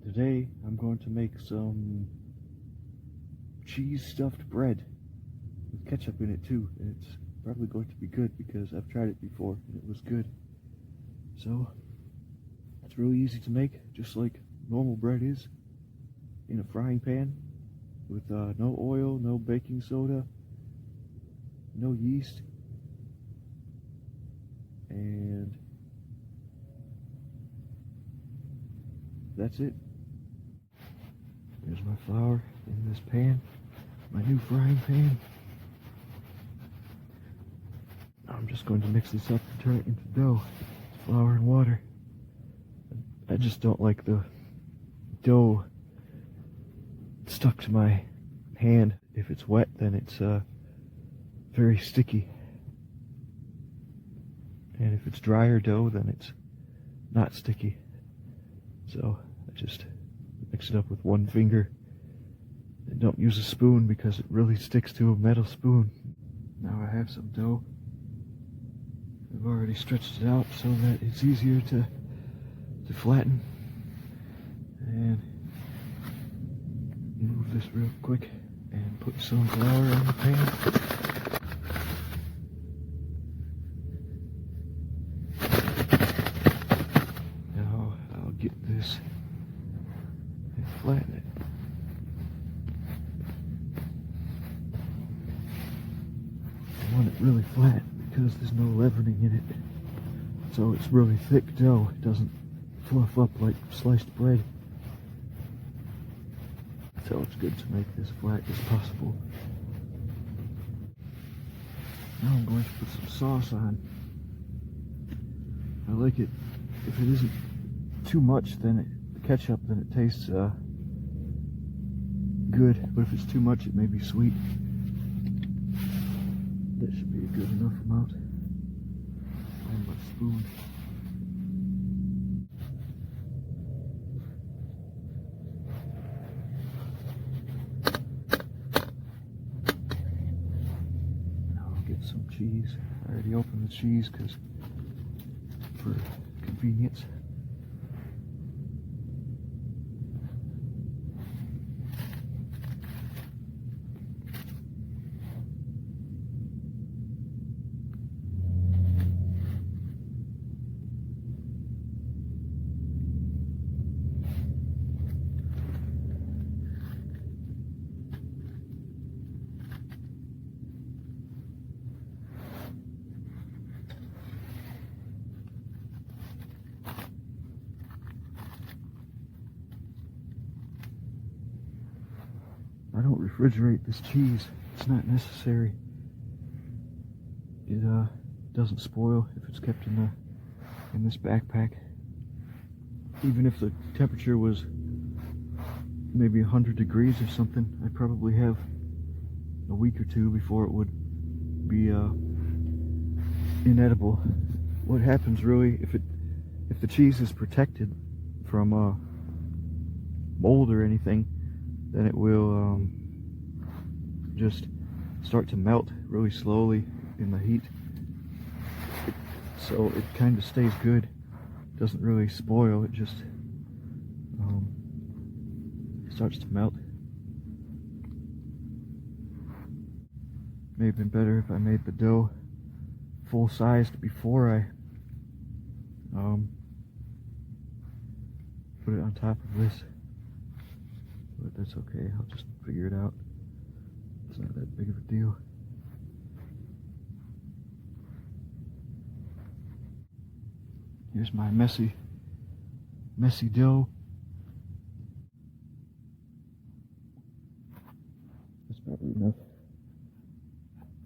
Today I'm going to make some cheese stuffed bread with ketchup in it too, and it's probably going to be good because I've tried it before and it was good. So it's really easy to make, just like normal bread is, in a frying pan with no oil, no baking soda, no yeast, and that's it. There's my flour in this pan, my new frying pan. I'm just going to mix this up and turn it into dough. It's flour and water. I just don't like the dough stuck to my hand. If it's wet, then it's very sticky. And if it's drier dough, then it's not sticky. So I just mix it up with one finger. And don't use a spoon because it really sticks to a metal spoon. Now I have some dough. I've already stretched it out so that it's easier to flatten. And move this real quick and put some flour on the pan. Now I'll get this and flatten it. I want it really flat because there's no leavening in it. So it's really thick dough. It doesn't fluff up like sliced bread. So it's good to make this flat as possible. Now I'm going to put some sauce on. I like it if it isn't too much, then the ketchup, then it tastes good. But if it's too much, it may be sweet. That should be a good enough amount. And my spoon. Some cheese. I already opened the cheese because for convenience. I don't refrigerate this cheese. It's not necessary. It doesn't spoil if it's kept in this backpack. Even if the temperature was maybe 100 degrees or something, I'd probably have a week or two before it would be inedible. What happens really, if the cheese is protected from mold or anything, then it will just start to melt really slowly in the heat. So it kind of stays good. It doesn't really spoil, it just starts to melt. May have been better if I made the dough full-sized before I put it on top of this. But that's okay, I'll just figure it out. It's not that big of a deal. Here's my messy dough. That's probably enough.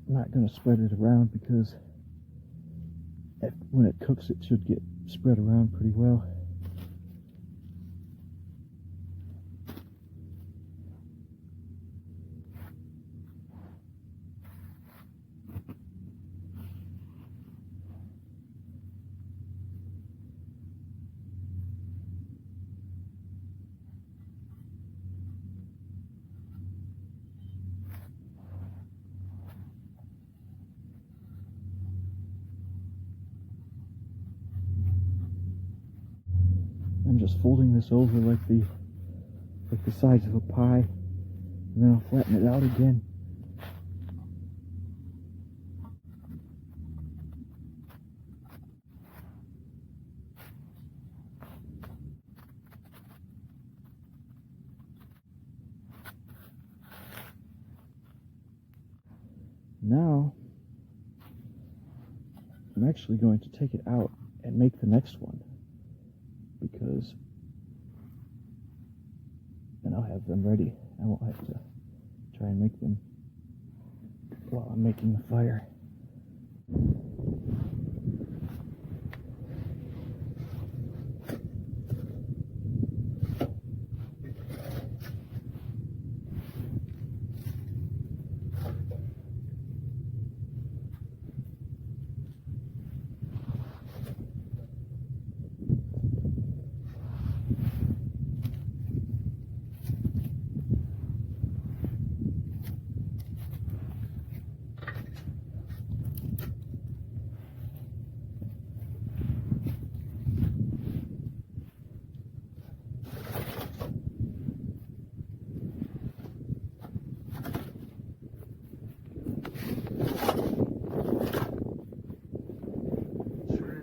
I'm not going to spread it around because when it cooks it should get spread around pretty well. I'm just folding this over like the like the size of a pie, and then I'll flatten it out again. Now, I'm actually going to take it out and make the next one, because then I'll have them ready. I won't have to try and make them while I'm making the fire.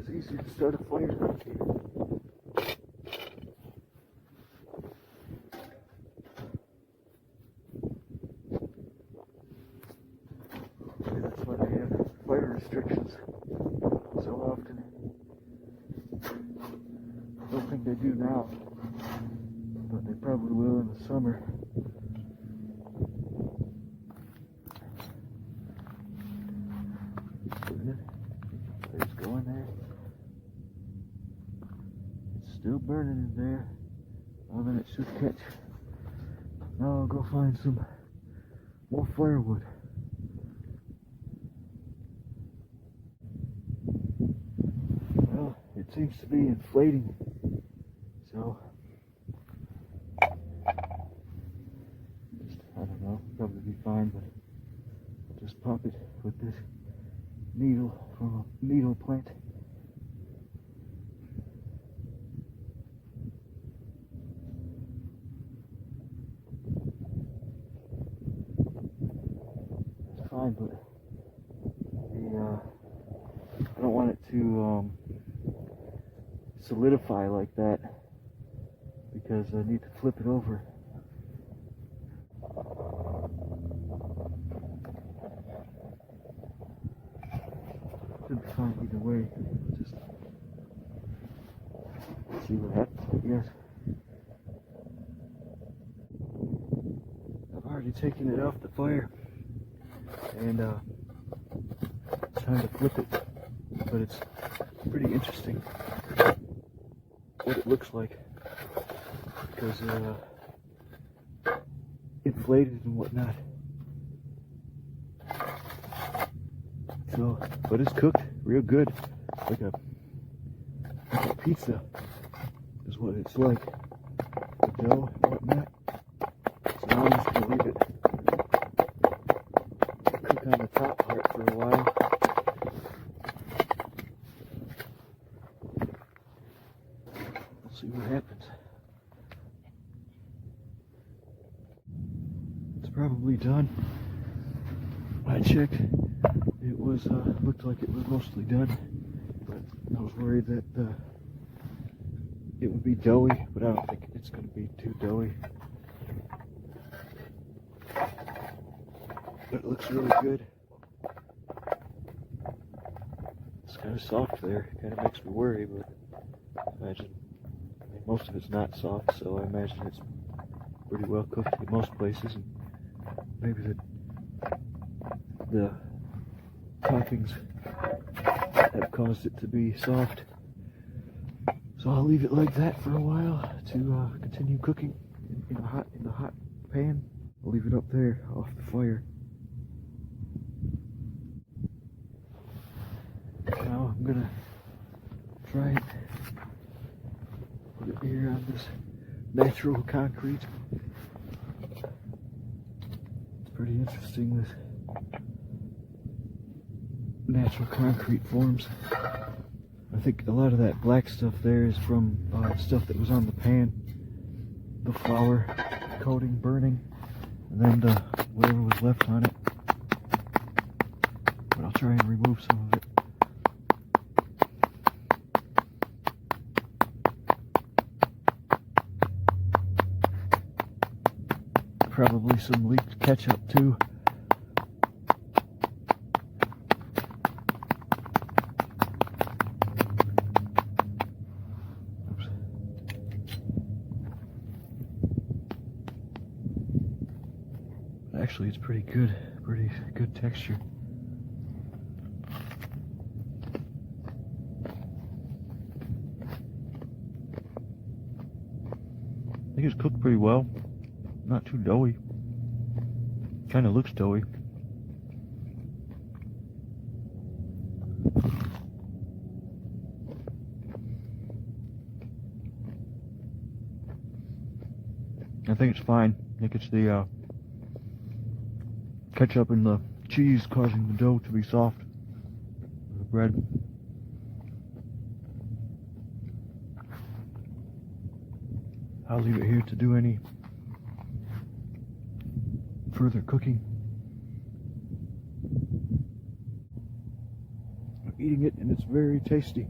Easier to start a fire around here. Maybe that's why they have fire restrictions so often. I don't think they do now, but they probably will in the summer. Fire's going there. Still burning in there. Well, then it should catch. Now I'll go find some more firewood. Well, it seems to be inflating, so just, I don't know, probably be fine, but I'll just pop it with this needle from a needle plant. Fine, but I don't want it to solidify like that, because I need to flip it over. Should be fine either way. Just see what happens, I guess. I've already taken it off the fire, and trying to flip it, but it's pretty interesting what it looks like, because inflated and whatnot. So, but it's cooked real good, like a pizza is what it's like. The dough and whatnot. So now I'm just gonna leave it cook on the top part for a while. We'll see what happens. It's probably done. I checked. It was looked like it was mostly done, but I was worried that it would be doughy, but I don't think it's going to be too doughy. But it looks really good. It's kind of soft there. Kind of makes me worry, but I mean, most of it's not soft, so I imagine it's pretty well cooked in most places, and maybe the toppings have caused it to be soft. So I'll leave it like that for a while to continue cooking in the hot pan. I'll leave it up there off the fire. Now I'm gonna try it. Put it here on this natural concrete. It's pretty interesting, this natural concrete forms. I think a lot of that black stuff there is from stuff that was on the pan, the flour. coating burning, and then the whatever was left on it. But I'll try and remove some of it. Probably some leaked ketchup too. Oops. Actually, it's pretty good texture. I think it's cooked pretty well. Not too doughy. Kind of looks doughy. I think it's fine. I think it's the ketchup and the cheese causing the dough to be soft. The bread. I'll leave it here to do any further cooking. I'm eating it and it's very tasty.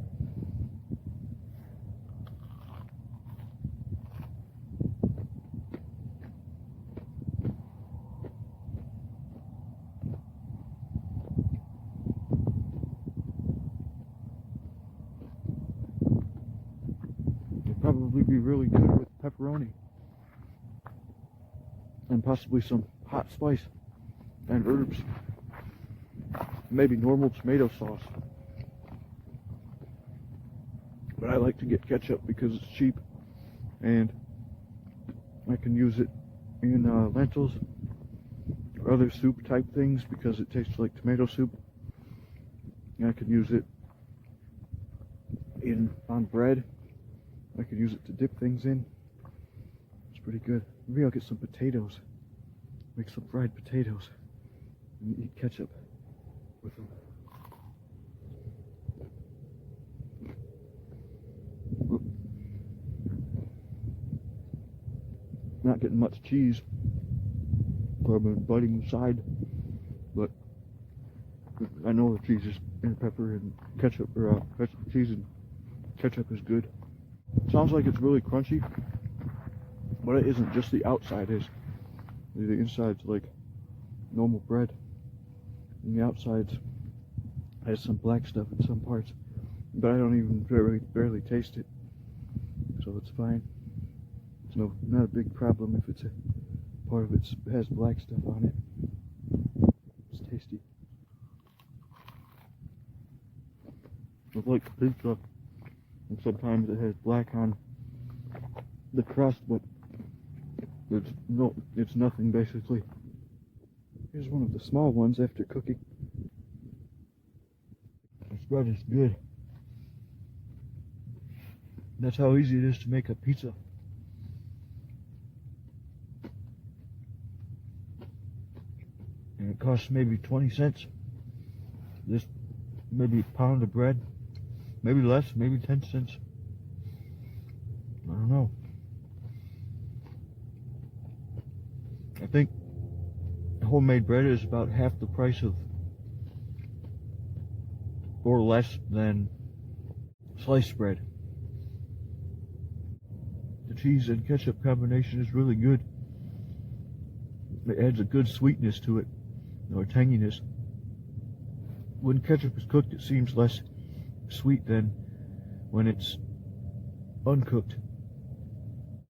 It'd probably be really good with pepperoni and possibly some hot spice and herbs, maybe normal tomato sauce, but I like to get ketchup because it's cheap and I can use it in lentils or other soup type things because it tastes like tomato soup, and I can use it on bread. I could use it to dip things in. It's pretty good. Maybe I'll get some potatoes. Make some fried potatoes and eat ketchup with them. Not getting much cheese from a biting side, but I know the cheese is and pepper and ketchup, or cheese and ketchup is good. Sounds like it's really crunchy, but it isn't. Just the outside is. The inside's like normal bread, and the outside has some black stuff in some parts, but I don't even barely taste it, so it's fine. It's not a big problem if it's a part of it has black stuff on it. It's tasty. It's like pizza, and sometimes it has black on the crust, but it's nothing basically. Here's one of the small ones after cooking. This bread is good. That's how easy it is to make a pizza. And it costs maybe 20 cents. This maybe a pound of bread, maybe less, maybe 10 cents. I don't know. I think homemade bread is about half the price of, or less than, sliced bread. The cheese and ketchup combination is really good. It adds a good sweetness to it, or tanginess. When ketchup is cooked, it seems less sweet than when it's uncooked.